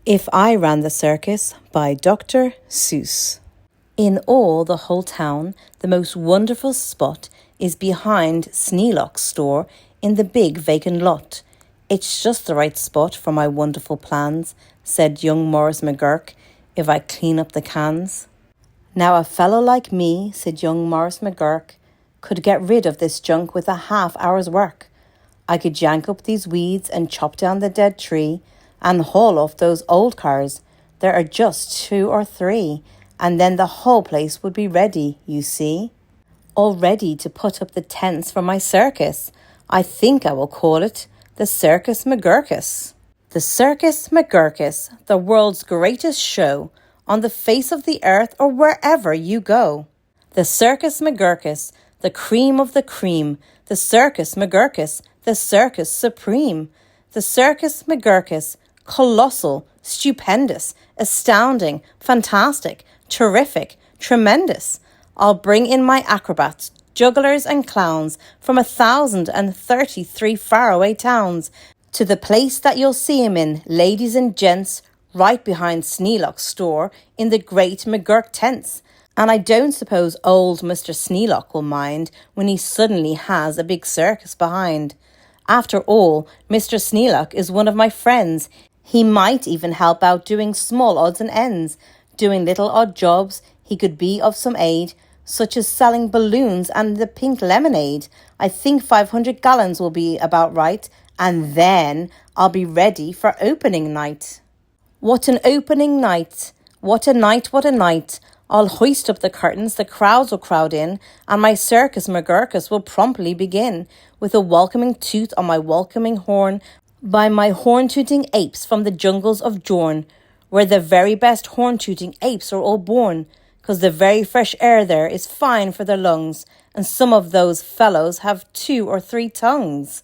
If I Ran the Circus by Dr. Seuss. In all the whole town, the most wonderful spot is behind Sneelock's store in the big vacant lot. It's just the right spot for my wonderful plans, said young Morris McGurk, if I clean up the cans. Now a fellow like me, said young Morris McGurk, could get rid of this junk with a half-hour's work. I could yank up these weeds and chop down the dead tree and haul off those old cars. There are just 2 or 3, and then the whole place would be ready, you see. All ready to put up the tents for my circus. I think I will call it the Circus McGurkus. The Circus McGurkus, the world's greatest show, on the face of the earth or wherever you go. The Circus McGurkus, the cream of the cream, the Circus McGurkus, the circus supreme. The Circus McGurkus, colossal, stupendous, astounding, fantastic, terrific, tremendous. I'll bring in my acrobats, jugglers and clowns from 1,033 faraway towns to the place that you'll see 'em in, ladies and gents, right behind Sneelock's store in the great McGurk tents. And I don't suppose old Mr. Sneelock will mind when he suddenly has a big circus behind. After all, Mr. Sneelock is one of my friends. He might even help out doing small odds and ends, doing little odd jobs he could be of some aid, such as selling balloons and the pink lemonade. I think 500 gallons will be about right, and then I'll be ready for opening night. What an opening night! What a night, what a night! I'll hoist up the curtains, the crowds will crowd in, and my Circus McGurkus will promptly begin, with a welcoming toot on my welcoming horn, by my horn-tooting apes from the jungles of Jorn, where the very best horn-tooting apes are all born, 'cause the very fresh air there is fine for their lungs, and some of those fellows have 2 or 3 tongues.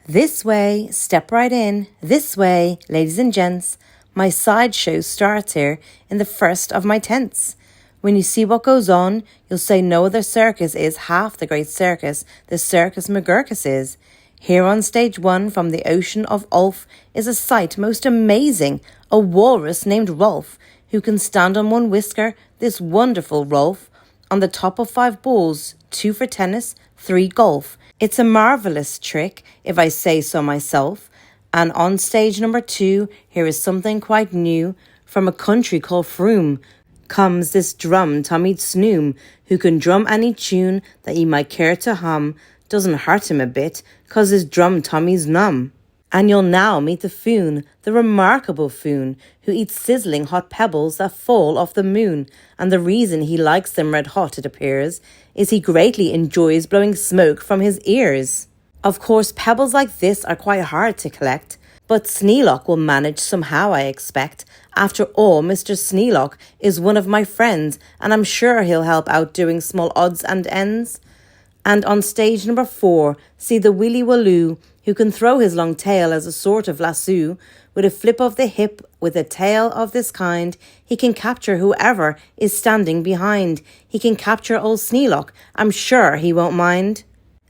This way, step right in, this way, ladies and gents, my sideshow starts here in the first of my tents. When you see what goes on, you'll say no other circus is half the great circus the Circus McGurkus is. Here on stage 1 from the ocean of Ulf is a sight most amazing, a walrus named Rolf, who can stand on 1 whisker, this wonderful Rolf, on the top of 5 balls, 2 for tennis, 3 golf. It's a marvellous trick, if I say so myself. And on stage number 2, here is something quite new, from a country called Froome, comes this drum-tummied snoom, who can drum any tune that ye might care to hum. Doesn't hurt him a bit, 'cause his drum-tummy's numb. And you'll now meet the Foon, the remarkable Foon, who eats sizzling hot pebbles that fall off the moon. And the reason he likes them red hot, it appears, is he greatly enjoys blowing smoke from his ears. Of course, pebbles like this are quite hard to collect, but Sneelock will manage somehow, I expect. After all, Mr. Sneelock is one of my friends, and I'm sure he'll help out doing small odds and ends. And on stage number 4, see the Willy Walloo, who can throw his long tail as a sort of lasso. With a flip of the hip, with a tail of this kind, he can capture whoever is standing behind. He can capture old Sneelock, I'm sure he won't mind.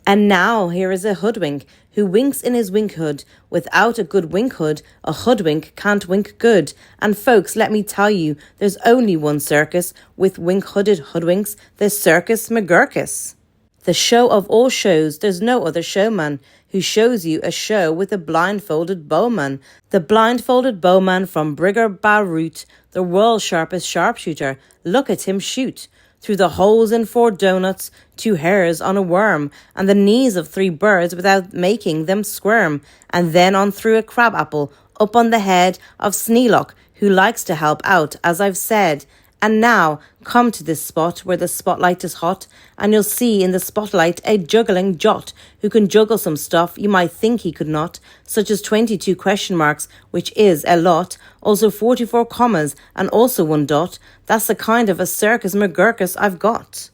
And now here is a hoodwink, who winks in his wink hood. Without a good wink hood, a hoodwink can't wink good. And folks, let me tell you, there's only one circus with wink-hooded hoodwinks, the Circus McGurkus. The show of all shows, there's no other showman who shows you a show with a blindfolded bowman. The blindfolded bowman from Brigger Barroot, the world's sharpest sharpshooter. Look at him shoot. Through the holes in 4 donuts, 2 hairs on a worm, and the knees of 3 birds without making them squirm. And then on through a crab apple, up on the head of Sneelock, who likes to help out, as I've said. And now, come to this spot where the spotlight is hot, and you'll see in the spotlight a juggling jot, who can juggle some stuff you might think he could not, such as 22 question marks, which is a lot, also 44 commas, and also 1 dot. That's the kind of a Circus McGurkus I've got.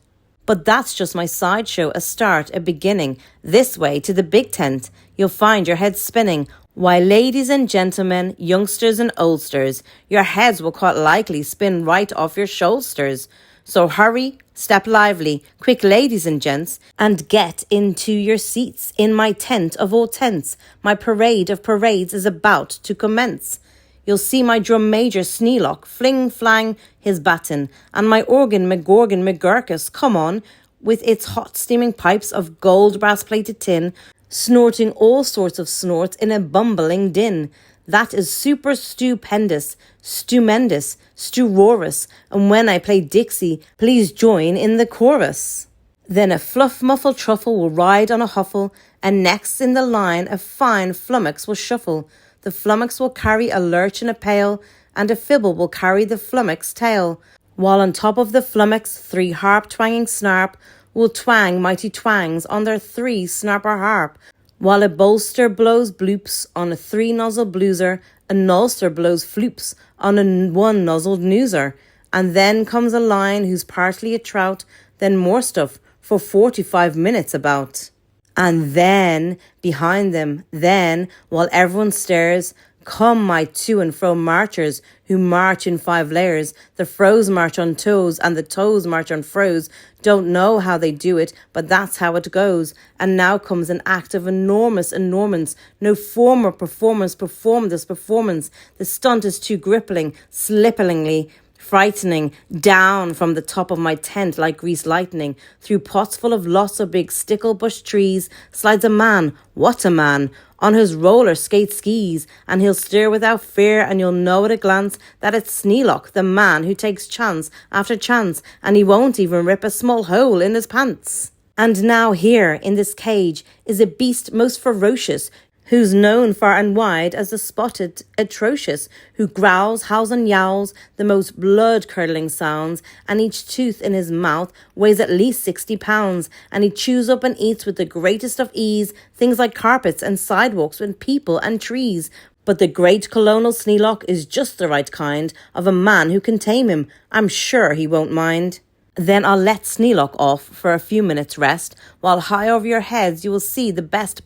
But that's just my sideshow, a start, a beginning. This way to the big tent, you'll find your head spinning. Why, ladies and gentlemen, youngsters and oldsters, your heads will quite likely spin right off your shoulders. So hurry, step lively, quick ladies and gents, and get into your seats in my tent of all tents. My parade of parades is about to commence. You'll see my drum major Sneelock fling flang his baton, and my organ McGorgon McGurkus come on with its hot steaming pipes of gold brass-plated tin, snorting all sorts of snorts in a bumbling din. That is super stupendous, stupendous, stu-roarous, and when I play Dixie, please join in the chorus. Then a fluff muffled truffle will ride on a huffle, and next in the line a fine flummox will shuffle. The flummox will carry a lurch in a pail, and a fibble will carry the flummox tail, while on top of the flummox 3 harp twanging snarp will twang mighty twangs on their 3 snarper harp, while a bolster blows bloops on a 3-nozzle blueser, a nolster blows floops on a 1-nozzled newser, and then comes a line who's partly a trout, then more stuff for 45 minutes about. And then, behind them, then, while everyone stares, come my to and fro marchers, who march in 5 layers. The froze march on toes, and the toes march on froze. Don't know how they do it, but that's how it goes. And now comes an act of enormous enormance. No former performance performed this performance. The stunt is too grippling, slipperingly frightening. Down from the top of my tent like greased lightning, through pots full of lots of big sticklebush trees, slides a man, what a man, on his roller skate skis, and he'll steer without fear, and you'll know at a glance that it's Sneelock, the man who takes chance after chance, and he won't even rip a small hole in his pants. And now here, in this cage, is a beast most ferocious, who's known far and wide as the spotted atrocious, who growls, howls and yowls the most blood-curdling sounds, and each tooth in his mouth weighs at least 60 pounds, and he chews up and eats with the greatest of ease things like carpets and sidewalks and people and trees. But the great Colonel Sneelock is just the right kind of a man who can tame him. I'm sure he won't mind. Then I'll let Sneelock off for a few minutes' rest, while high over your heads you will see the best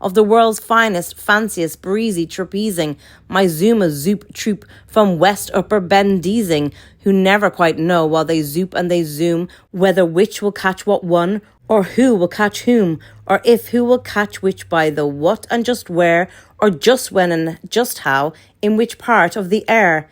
of the world's finest, fanciest, breezy trapezing, my Zuma Zoop troop from West Upper Bendizing, who never quite know while they zoop and they zoom, whether which will catch what one, or who will catch whom, or if who will catch which by the what and just where, or just when and just how, in which part of the air.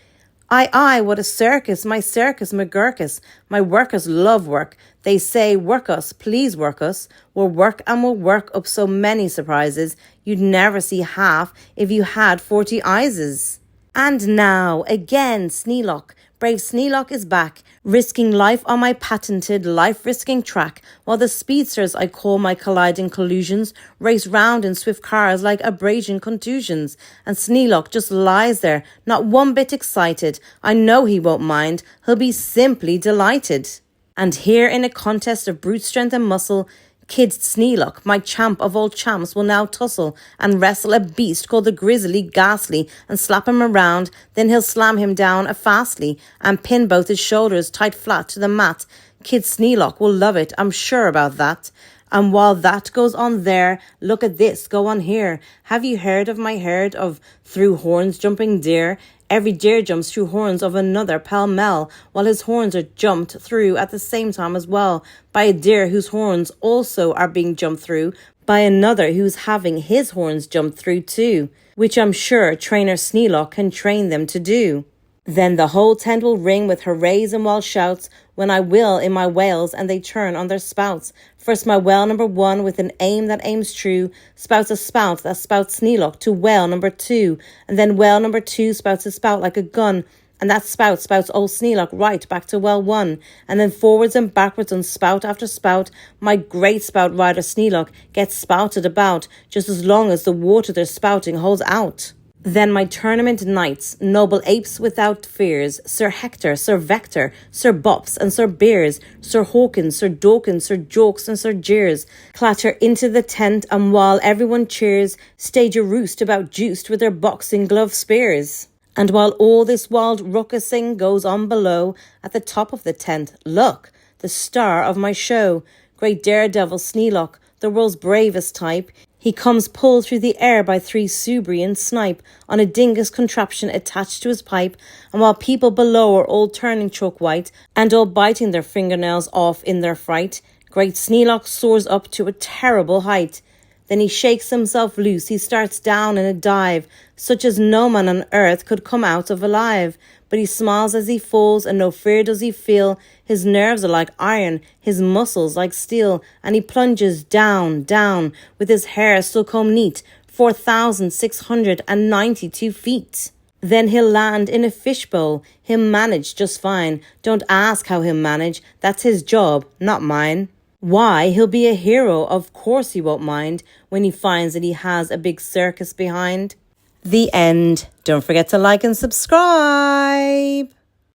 Aye, what a circus, my McGurkus. My workers love work. They say, work us, please work us. We'll work and we'll work up so many surprises you'd never see half if you had 40 eyeses. And now, again, Sneelock. Brave Sneelock is back, risking life on my patented life-risking track, while the speedsters I call my colliding collusions race round in swift cars like abrasion contusions. And Sneelock just lies there, not one bit excited. I know he won't mind, he'll be simply delighted. And here in a contest of brute strength and muscle, Kid Sneelock, my champ of all champs, will now tussle and wrestle a beast called the Grizzly Ghastly and slap him around. Then he'll slam him down fastly and pin both his shoulders tight flat to the mat. Kid Sneelock will love it, I'm sure about that. And while that goes on there, look at this go on here. Have you heard of my herd of through horns jumping deer? Every deer jumps through horns of another pell-mell, while his horns are jumped through at the same time as well, by a deer whose horns also are being jumped through, by another who's having his horns jumped through too, which I'm sure trainer Sneelock can train them to do. Then the whole tent will ring with hoorays and wild shouts, when I will in my wails and they turn on their spouts. First my wail number 1 with an aim that aims true, spouts a spout that spouts Sneelock to wail number 2, and then wail number 2 spouts a spout like a gun, and that spout spouts old Sneelock right back to well 1, and then forwards and backwards on spout after spout, my great spout rider Sneelock gets spouted about, just as long as the water they're spouting holds out. Then my tournament knights, noble apes without fears, Sir Hector, Sir Vector, Sir Bops and Sir Beers, Sir Hawkins, Sir Dawkins, Sir Jokes and Sir Jeers, clatter into the tent, and while everyone cheers, stage a roost about juiced with their boxing glove spears. And while all this wild ruckusing goes on below, at the top of the tent, look, the star of my show, great daredevil Sneelock, the world's bravest type. He comes pulled through the air by 3 Subrian snipe on a dingus contraption attached to his pipe, and while people below are all turning chalk white and all biting their fingernails off in their fright, great Sneelock soars up to a terrible height. Then he shakes himself loose. He starts down in a dive, such as no man on earth could come out of alive. But he smiles as he falls, and no fear does he feel. His nerves are like iron, his muscles like steel, and he plunges down, down, with his hair still combed neat, 4,692 feet. Then he'll land in a fishbowl. He'll manage just fine. Don't ask how he'll manage. That's his job, not mine. Why, he'll be a hero. Of course he won't mind when he finds that he has a big circus behind. The end. Don't forget to like and subscribe.